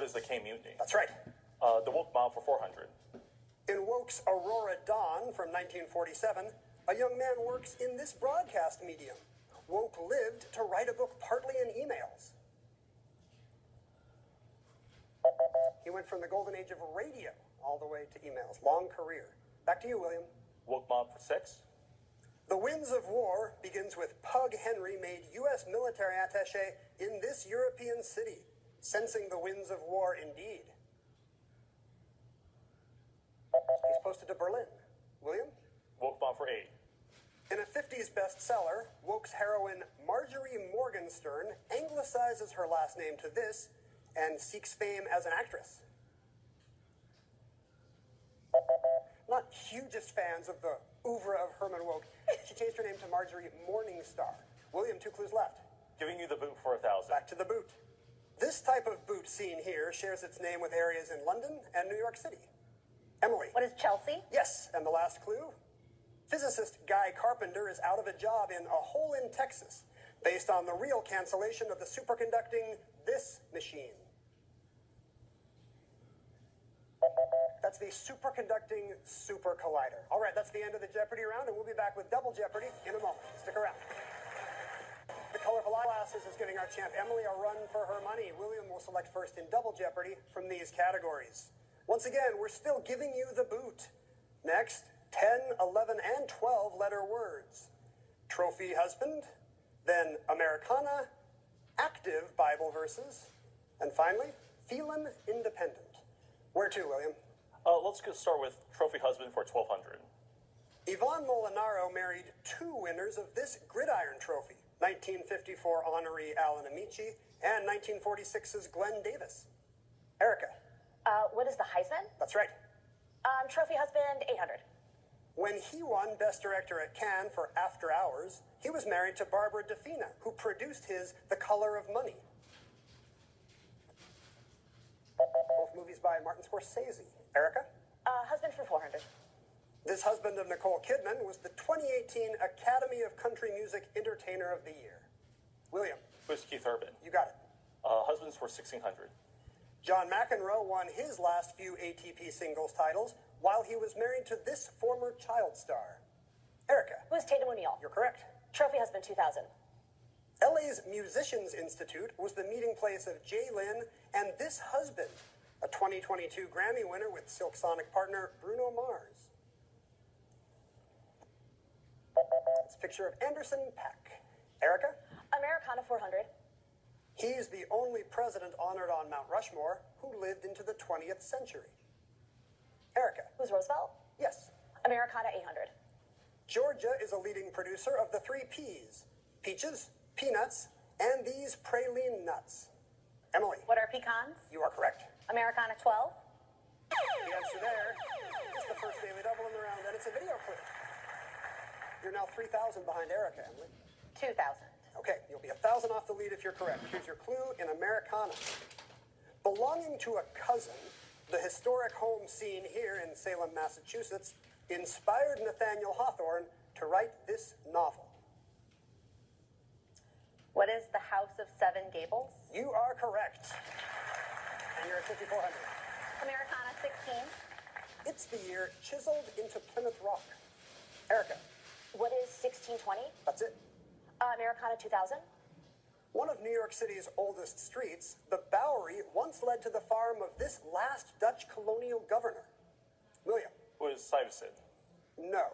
is the K Mutiny? That's right. The Woke Mob for 400. In Woke's Aurora Dawn from 1947, a young man works in this broadcast medium. Woke lived to write a book partly in emails. He went from the golden age of radio all the way to emails. Long career. Back to you, William. Woke Mob for 6. The Winds of War begins with Pug Henry, made U.S. military attaché in this European city, sensing the winds of war indeed. He's posted to Berlin. William? Woke Mob for 8. In a 50s bestseller, Woke's heroine Marjorie Morgenstern anglicizes her last name to this and seeks fame as an actress. Not hugest fans of the oeuvre of Herman Woke, she changed her name to Marjorie Morningstar. William, 2 clues left. Giving you the boot for 1,000. Back to the boot. This type of boot seen here shares its name with areas in London and New York City. Emily. What is Chelsea? Yes, and the last clue? Physicist Guy Carpenter is out of a job in a hole in Texas, based on the real cancellation of the superconducting this machine. That's the superconducting super collider. All right, that's the end of the Jeopardy round, and we'll be back with Double Jeopardy in a moment. Stick around. The colorful eyeglasses is giving our champ Emily a run for her money. William will select first in Double Jeopardy from these categories. Once again, we're still giving you the boot. Next, 10, 11, and 12 letter words. Trophy husband, then Americana, active Bible verses, and finally, feelin' independent. Where to, William? Let's start with Trophy Husband for 1,200. Yvonne Molinaro married 2 winners of this gridiron trophy, 1954 honoree Alan Amici and 1946's Glenn Davis. Erica. What is the Heisman? That's right. Trophy husband, 800. When he won Best Director at Cannes for After Hours, he was married to Barbara DeFina, who produced his The Color of Money. Both movies by Martin Scorsese. Erica? Husband for 400. This husband of Nicole Kidman was the 2018 Academy of Country Music Entertainer of the Year. William? Who's Keith Urban? You got it. Husbands for 1,600. John McEnroe won his last few ATP singles titles while he was married to this former child star. Erica? Who is Tatum O'Neal? You're correct. Trophy husband, 2000. LA's Musicians Institute was the meeting place of Jay Lynn and this husband, a 2022 Grammy winner with Silk Sonic partner Bruno Mars. It's a picture of Anderson .Paak. Erica? Americana, 400. He's the only president honored on Mount Rushmore who lived into the 20th century. Erica? Who's Roosevelt? Yes. Americana, 800. Georgia is a leading producer of the 3 Ps: peaches, peanuts, and these praline nuts. Emily? What are pecans? You are correct. Americana, 12. The answer there is the first daily double in the round, and it's a video clip. You're now 3,000 behind Erica, Emily. 2,000. Okay, you'll be 1,000 off the lead if you're correct. Here's your clue in Americana. Belonging to a cousin, the historic home seen here in Salem, Massachusetts, inspired Nathaniel Hawthorne to write this novel. What is the House of Seven Gables? You are correct. And you're at 5,400. Americana, 16. It's the year chiseled into Plymouth Rock. Erica. What is 1620? That's it. Americana, 2000. One of New York City's oldest streets, the Bowery, once led to the farm of this last Dutch colonial governor. William. Who is Stuyvesant? No.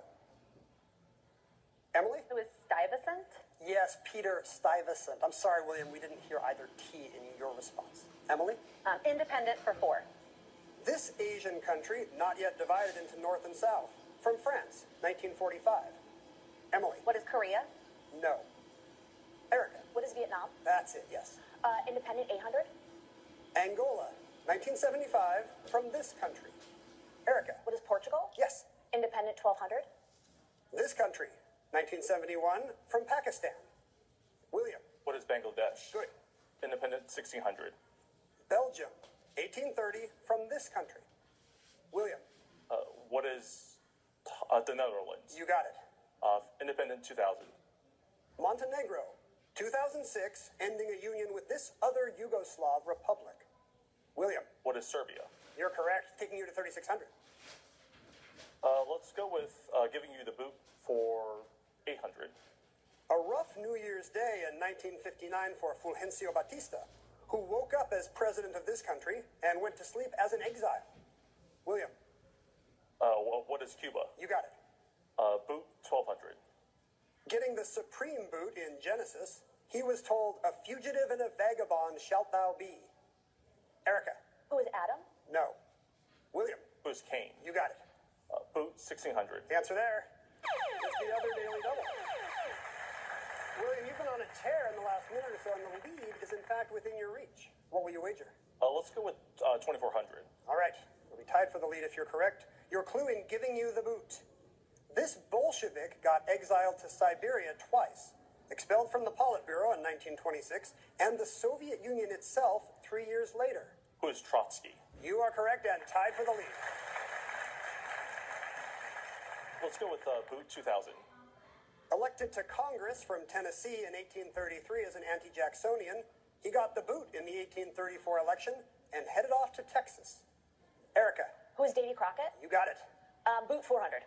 Emily? Who is Stuyvesant? Yes, Peter Stuyvesant. I'm sorry, William, we didn't hear either T in your response. Emily? Independent for 4. This Asian country, not yet divided into North and South. From France, 1945. Emily? What is Korea? No. Erica? What is Vietnam? That's it, yes. Independent, 800. Angola, 1975, from this country. Erica? What is Portugal? Yes. Independent, 1200. This country, 1971, from Pakistan. William? What is Bangladesh? Good. Independent, 1,600. Belgium, 1830, from this country. William? What is the Netherlands? You got it. Independent, 2,000. Montenegro, 2006, ending a union with this other Yugoslav republic. William? what is Serbia? You're correct, taking you to 3,600. Let's go with giving you the boot for 800. A rough New Year's Day in 1959 for Fulgencio Batista, who woke up as president of this country and went to sleep as an exile. William. What is Cuba? You got it. Boot 1200. Getting the supreme boot in Genesis, he was told, "A fugitive and a vagabond shalt thou be." Erica. Who is Adam? No. William. Who is Cain? You got it. Boot 1600. The answer there is the other daily double. William, you've been on a tear in the last minute or so, and the lead is in fact within your reach. What will you wager? Let's go with 2400. All right. You'll be tied for the lead if you're correct. Your clue in giving you the boot. This Bolshevik got exiled to Siberia twice, expelled from the Politburo in 1926, and the Soviet Union itself 3 years later. Who is Trotsky? You are correct and tied for the lead. Let's go with boot 2000. Elected to Congress from Tennessee in 1833 as an anti-Jacksonian, he got the boot in the 1834 election and headed off to Texas. Erica. Who is Davy Crockett? You got it. Boot 400.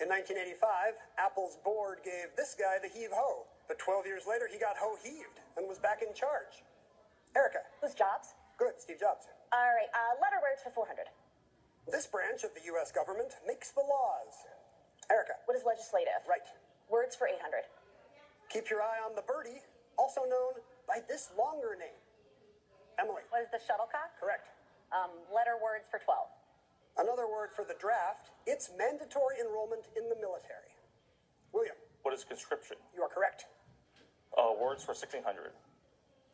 In 1985, Apple's board gave this guy the heave-ho, but 12 years later he got ho-heaved and was back in charge. Erica. Who's Jobs? Good, Steve Jobs. All right, letter words for 400. This branch of the U.S. government makes the laws. Erica. What is legislative? Right. Words for 800. Keep your eye on the birdie, also known by this longer name. Emily. What is the shuttlecock? Correct. Letter words for 12. Another word for the draft, it's mandatory enrollment in the military. William. What is conscription? You are correct. Words for 1600.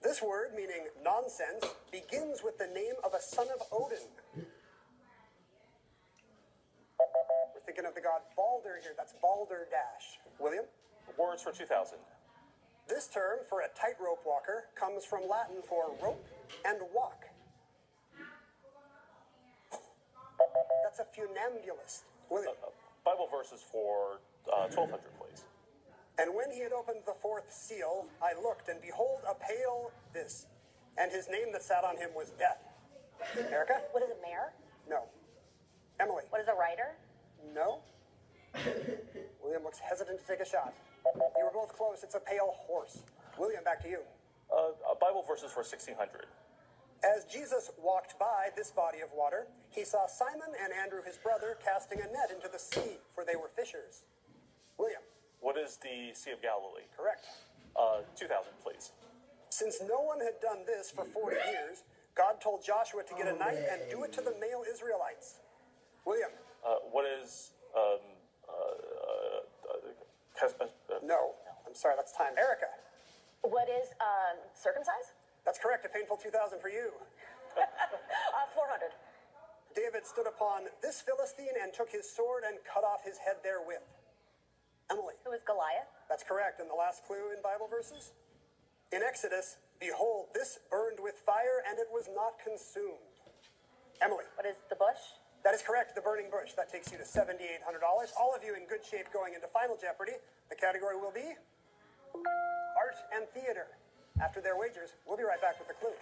This word, meaning nonsense, begins with the name of a son of Odin. We're thinking of the god Balder here. That's Balderdash. William? Words for 2000. This term for a tightrope walker comes from Latin for rope and walk. That's a funambulist. William? Bible verses for 1200, please. And when he had opened the fourth seal, I looked, and behold, a pale this, and his name that sat on him was Death. Erica? What is a mayor? No. Emily? What is a writer? No. William looks hesitant to take a shot. You were both close. It's a pale horse. William, back to you. Bible verses for 1600. As Jesus walked by this body of water, he saw Simon and Andrew, his brother, casting a net into the sea, for they were fishers. William? What is the Sea of Galilee? Correct. 2000, please. Since no one had done this for 40 years, God told Joshua to get a knife and do it to the male Israelites. William? What is No. I'm sorry, that's time. Erica? What is circumcise? That's correct. A painful 2,000 for you. 400. David stood upon this Philistine and took his sword and cut off his head therewith. Emily? Who is Goliath? That's correct. And the last clue in Bible verses? In Exodus, behold, this burned with fire, and it was not consumed. Emily? What is the bush? That is correct, the burning bush. That takes you to $7,800. All of you in good shape going into Final Jeopardy. The category will be Art and Theater. After their wagers, we'll be right back with the clue.